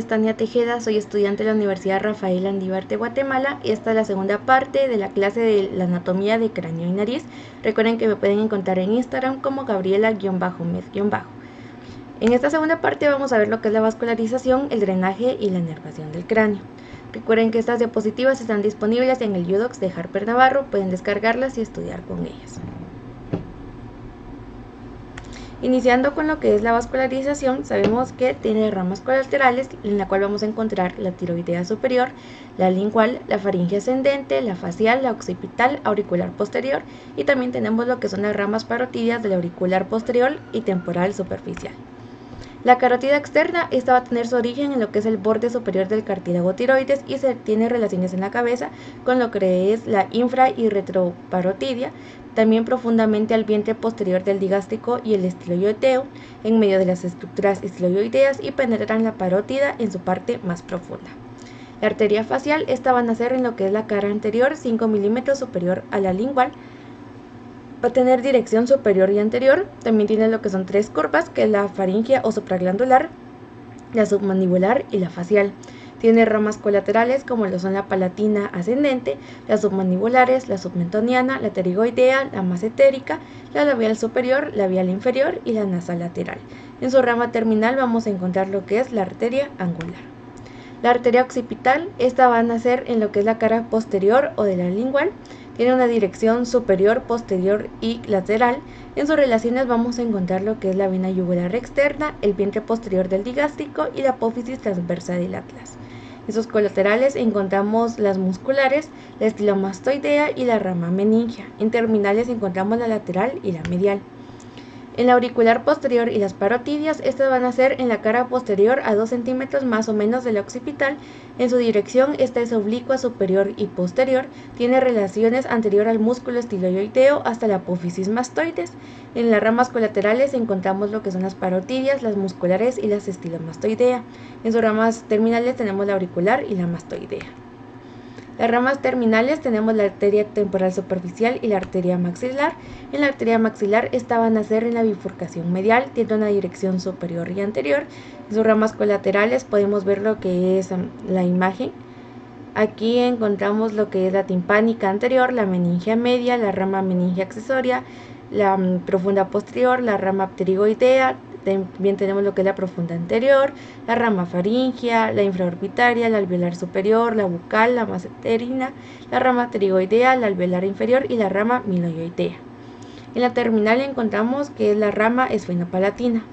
es Tania Tejeda, soy estudiante de la Universidad Rafael Andívar de Guatemala. Esta es la segunda parte de la clase de la anatomía de cráneo y nariz. Recuerden que me pueden encontrar en Instagram como Gabriela-Med-. En esta segunda parte vamos a ver lo que es la vascularización, el drenaje y la inervación del cráneo. Recuerden que estas diapositivas están disponibles en el UDocs de Harper Navarro, pueden descargarlas y estudiar con ellas. Iniciando con lo que es la vascularización, sabemos que tiene ramas colaterales en la cual vamos a encontrar la tiroidea superior, la lingual, la faringe ascendente, la facial, la occipital, auricular posterior y también tenemos lo que son las ramas parotidias del auricular posterior y temporal superficial. La carótida externa, esta va a tener su origen en lo que es el borde superior del cartílago tiroides y se tiene relaciones en la cabeza con lo que es la infra y retroparotidia, también profundamente al vientre posterior del digástrico y el estiloideo, en medio de las estructuras estiloideas y penetran la parótida en su parte más profunda. La arteria facial, esta va a nacer en lo que es la cara anterior, 5 milímetros superior a la lingual. Va a tener dirección superior y anterior, también tiene lo que son tres curvas, que es la faringia o supraglandular, la submandibular y la facial. Tiene ramas colaterales como lo son la palatina ascendente, las submandibulares, la submentoniana, la pterigoidea, la masentérica, la labial superior, labial inferior y la nasal lateral. En su rama terminal vamos a encontrar lo que es la arteria angular. La arteria occipital, esta va a nacer en lo que es la cara posterior o de la lingual. Tiene una dirección superior, posterior y lateral. En sus relaciones vamos a encontrar lo que es la vena yugular externa, el vientre posterior del digástrico y la apófisis transversa del atlas. En sus colaterales encontramos las musculares, la estilomastoidea y la rama meningia. En terminales encontramos la lateral y la medial. En la auricular posterior y las parotidias, estas van a ser en la cara posterior a 2 centímetros más o menos de la occipital. En su dirección, esta es oblicua superior y posterior. Tiene relaciones anterior al músculo estiloideo hasta la apófisis mastoides. En las ramas colaterales encontramos lo que son las parotidias, las musculares y las estilomastoidea. En sus ramas terminales tenemos la auricular y la mastoidea. Las ramas terminales tenemos la arteria temporal superficial y la arteria maxilar. En la arteria maxilar esta va a nacer en la bifurcación medial, tiene una dirección superior y anterior. En sus ramas colaterales podemos ver lo que es la imagen. Aquí encontramos lo que es la timpánica anterior, la meningia media, la rama meningia accesoria, la profunda posterior, la rama pterigoidea. También tenemos lo que es la profunda anterior, la rama faringia, la infraorbitaria, la alveolar superior, la bucal, la mesenterina, la rama pterigoidea, la alveolar inferior y la rama miloioidea. En la terminal encontramos que es la rama esfenopalatina.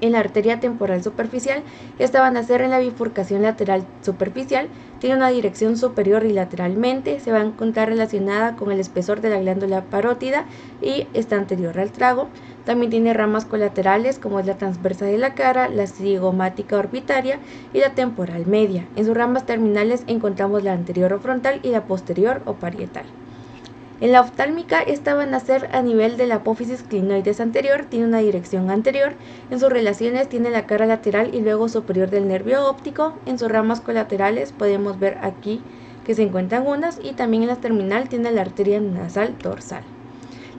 En la arteria temporal superficial, esta va a nacer en la bifurcación lateral superficial, tiene una dirección superior y lateralmente, se va a encontrar relacionada con el espesor de la glándula parótida y está anterior al trago. También tiene ramas colaterales como es la transversa de la cara, la cigomática orbitaria y la temporal media. En sus ramas terminales encontramos la anterior o frontal y la posterior o parietal. En la oftálmica, esta va a nacer a nivel de la apófisis clinoides anterior, tiene una dirección anterior. En sus relaciones tiene la cara lateral y luego superior del nervio óptico. En sus ramas colaterales podemos ver aquí que se encuentran unas y también en la terminal tiene la arteria nasal dorsal.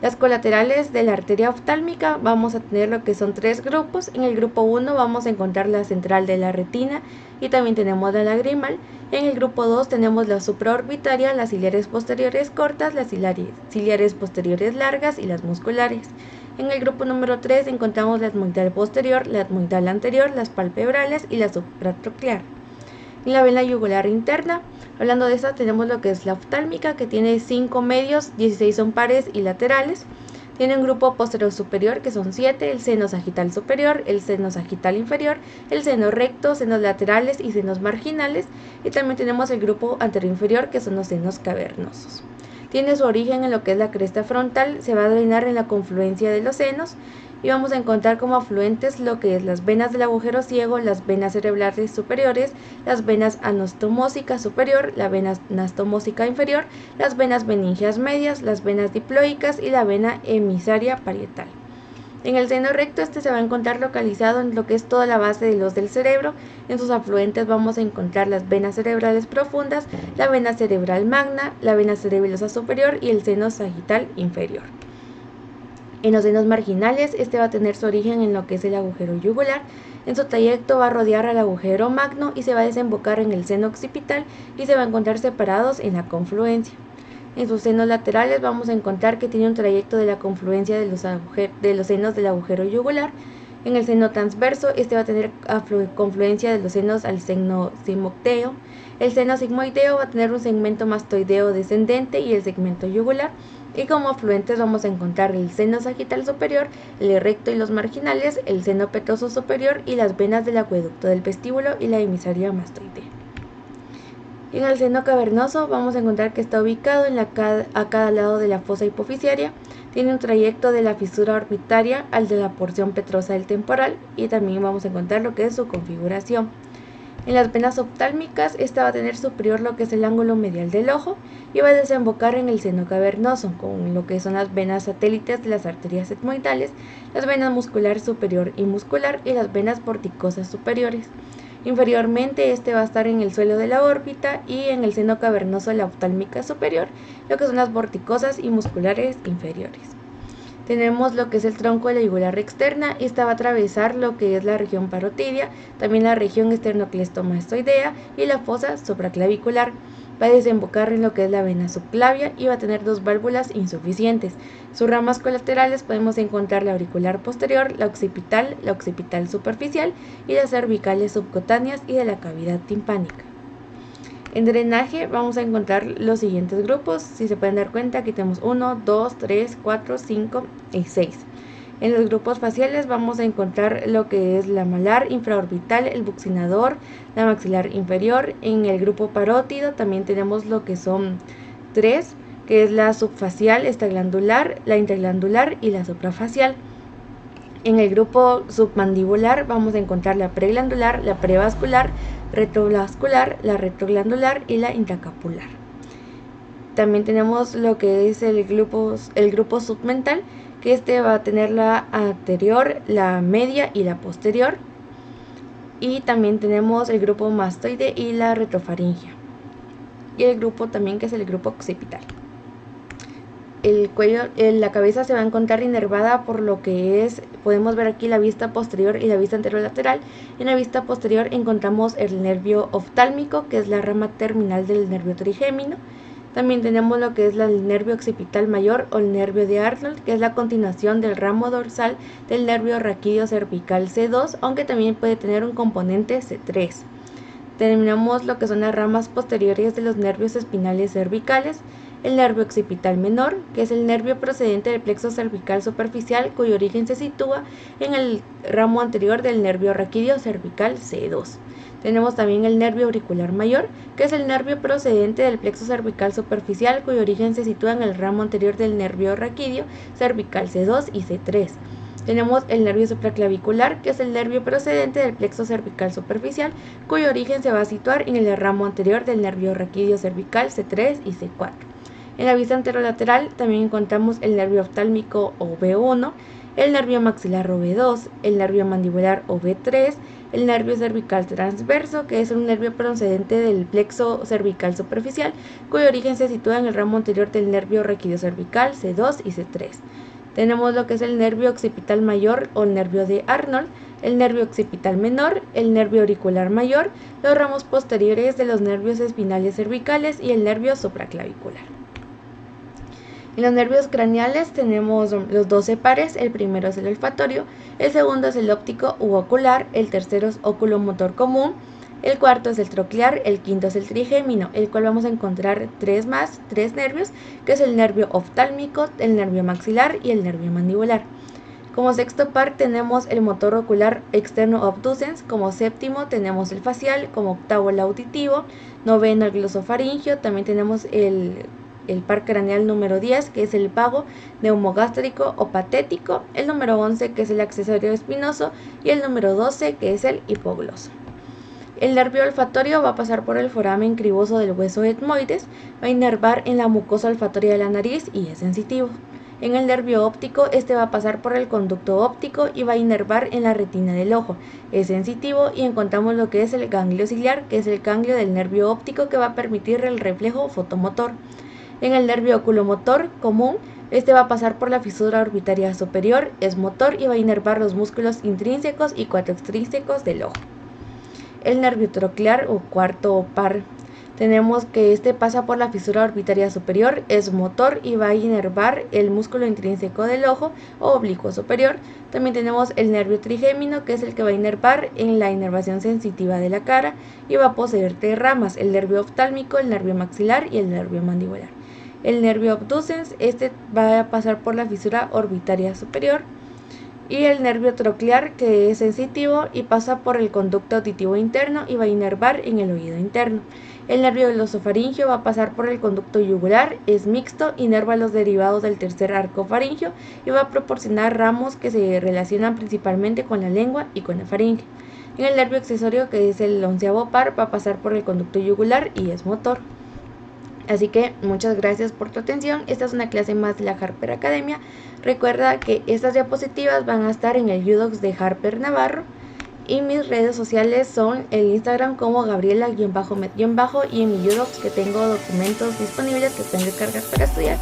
Las colaterales de la arteria oftálmica vamos a tener lo que son tres grupos. En el grupo 1 vamos a encontrar la central de la retina y también tenemos la lagrimal. En el grupo 2 tenemos la supraorbitaria, las ciliares posteriores cortas, las ciliares posteriores largas y las musculares. En el grupo número 3 encontramos la etmoidal posterior, la etmoidal anterior, las palpebrales y la supratroclear. En la vena yugular interna, hablando de esta, tenemos lo que es la oftálmica, que tiene 5 medios, 16 son pares y laterales. Tiene un grupo posterior superior que son 7, el seno sagital superior, el seno sagital inferior, el seno recto, senos laterales y senos marginales. Y también tenemos el grupo anterior inferior que son los senos cavernosos. Tiene su origen en lo que es la cresta frontal, se va a drenar en la confluencia de los senos y vamos a encontrar como afluentes lo que es las venas del agujero ciego, las venas cerebrales superiores, las venas anastomósica superior, la vena anastomósica inferior, las venas meningias medias, las venas diploicas y la vena emisaria parietal. En el seno recto este se va a encontrar localizado en lo que es toda la base de los del cerebro. En sus afluentes vamos a encontrar las venas cerebrales profundas, la vena cerebral magna, la vena cerebelosa superior y el seno sagital inferior. En los senos marginales, este va a tener su origen en lo que es el agujero yugular. En su trayecto va a rodear al agujero magno y se va a desembocar en el seno occipital y se va a encontrar separados en la confluencia. En sus senos laterales vamos a encontrar que tiene un trayecto de la confluencia de los senos del agujero yugular. En el seno transverso, este va a tener confluencia de los senos al seno sigmoideo. El seno sigmoideo va a tener un segmento mastoideo descendente y el segmento yugular. Y como afluentes vamos a encontrar el seno sagital superior, el erecto y los marginales, el seno petoso superior y las venas del acueducto del vestíbulo y la emisaria mastoidea. En el seno cavernoso vamos a encontrar que está ubicado a cada lado de la fosa hipofisiaria. Tiene un trayecto de la fisura orbitaria al de la porción petrosa del temporal y también vamos a encontrar lo que es su configuración. En las venas oftálmicas, esta va a tener superior lo que es el ángulo medial del ojo y va a desembocar en el seno cavernoso, con lo que son las venas satélites de las arterias etmoidales, las venas muscular superior y muscular y las venas porticosas superiores. Inferiormente, este va a estar en el suelo de la órbita y en el seno cavernoso la oftálmica superior, lo que son las vorticosas y musculares inferiores. Tenemos lo que es el tronco de la yugular externa, y esta va a atravesar lo que es la región parotidia, también la región esternocleistomastoidea y la fosa supraclavicular. Va a desembocar en lo que es la vena subclavia y va a tener dos válvulas insuficientes. Sus ramas colaterales podemos encontrar la auricular posterior, la occipital superficial y las cervicales subcutáneas y de la cavidad timpánica. En drenaje vamos a encontrar los siguientes grupos. Si se pueden dar cuenta, aquí tenemos 1, 2, 3, 4, 5 y 6. En los grupos faciales vamos a encontrar lo que es la malar, infraorbital, el buccinador, la maxilar inferior. En el grupo parótido también tenemos lo que son 3, que es la subfacial, extraglandular, la interglandular y la suprafacial. En el grupo submandibular vamos a encontrar la preglandular, la prevascular, retrovascular, la retroglandular y la intracapular. También tenemos lo que es el grupo submental, que este va a tener la anterior, la media y la posterior. Y también tenemos el grupo mastoide y la retrofaringia. Y el grupo también, que es el grupo occipital. El cuello, la cabeza se va a encontrar inervada por lo que es, podemos ver aquí la vista posterior y la vista anterolateral. En la vista posterior encontramos el nervio oftálmico, que es la rama terminal del nervio trigémino. También tenemos lo que es el nervio occipital mayor o el nervio de Arnold, que es la continuación del ramo dorsal del nervio raquídeo cervical C2, aunque también puede tener un componente C3. Terminamos lo que son las ramas posteriores de los nervios espinales cervicales. El nervio occipital menor, que es el nervio procedente del plexo cervical superficial, cuyo origen se sitúa en el ramo anterior del nervio raquídeo cervical C2. Tenemos también el nervio auricular mayor, que es el nervio procedente del plexo cervical superficial, cuyo origen se sitúa en el ramo anterior del nervio raquídeo cervical C2 y C3. Tenemos el nervio supraclavicular, que es el nervio procedente del plexo cervical superficial, cuyo origen se va a situar en el ramo anterior del nervio raquídeo cervical C3 y C4. En la vista anterolateral también encontramos el nervio oftálmico o V1, el nervio maxilar o V2, el nervio mandibular o V3, el nervio cervical transverso, que es un nervio procedente del plexo cervical superficial, cuyo origen se sitúa en el ramo anterior del nervio raquídeo cervical C2 y C3. Tenemos lo que es el nervio occipital mayor o el nervio de Arnold, el nervio occipital menor, el nervio auricular mayor, los ramos posteriores de los nervios espinales cervicales y el nervio supraclavicular. En los nervios craneales tenemos los 12 pares. El primero es el olfatorio, el segundo es el óptico u ocular, el tercero es oculomotor común, el cuarto es el troclear, el quinto es el trigémino, el cual vamos a encontrar tres nervios, que es el nervio oftálmico, el nervio maxilar y el nervio mandibular. Como sexto par tenemos el motor ocular externo obducens, como séptimo tenemos el facial, como octavo el auditivo, noveno el glosofaringio, también tenemos el par craneal número 10, que es el vago neumogástrico o patético, el número 11, que es el accesorio espinoso, y el número 12, que es el hipogloso. El nervio olfatorio va a pasar por el foramen criboso del hueso etmoides, va a inervar en la mucosa olfatoria de la nariz y es sensitivo. En el nervio óptico, este va a pasar por el conducto óptico y va a inervar en la retina del ojo, es sensitivo, y encontramos lo que es el ganglio ciliar, que es el ganglio del nervio óptico que va a permitir el reflejo fotomotor. En el nervio oculomotor común Este va a pasar por la fisura orbitaria superior, es motor y va a inervar los músculos intrínsecos y 4 extrínsecos del ojo. El nervio troclear o cuarto par. Tenemos que este pasa por la fisura orbitaria superior, es motor y va a inervar el músculo intrínseco del ojo o oblicuo superior. También tenemos el nervio trigémino, que es el que va a inervar en la inervación sensitiva de la cara y va a poseer 3 ramas, el nervio oftálmico, el nervio maxilar y el nervio mandibular. El nervio abducens, este va a pasar por la fisura orbitaria superior. Y el nervio troclear, que es sensitivo y pasa por el conducto auditivo interno y va a inervar en el oído interno. El nervio glosofaringeo va a pasar por el conducto yugular, es mixto, inerva los derivados del tercer arco faringeo y va a proporcionar ramos que se relacionan principalmente con la lengua y con la faringe. En el nervio accesorio, que es el 11º par, va a pasar por el conducto yugular y es motor. Así que muchas gracias por tu atención. Esta es una clase más de la Harper Academia. Recuerda que estas diapositivas van a estar en el UDocs de Harper Navarro. Y mis redes sociales son el Instagram como Gabriela-med- y en mi UDocs, que tengo documentos disponibles que pueden descargar para estudiar.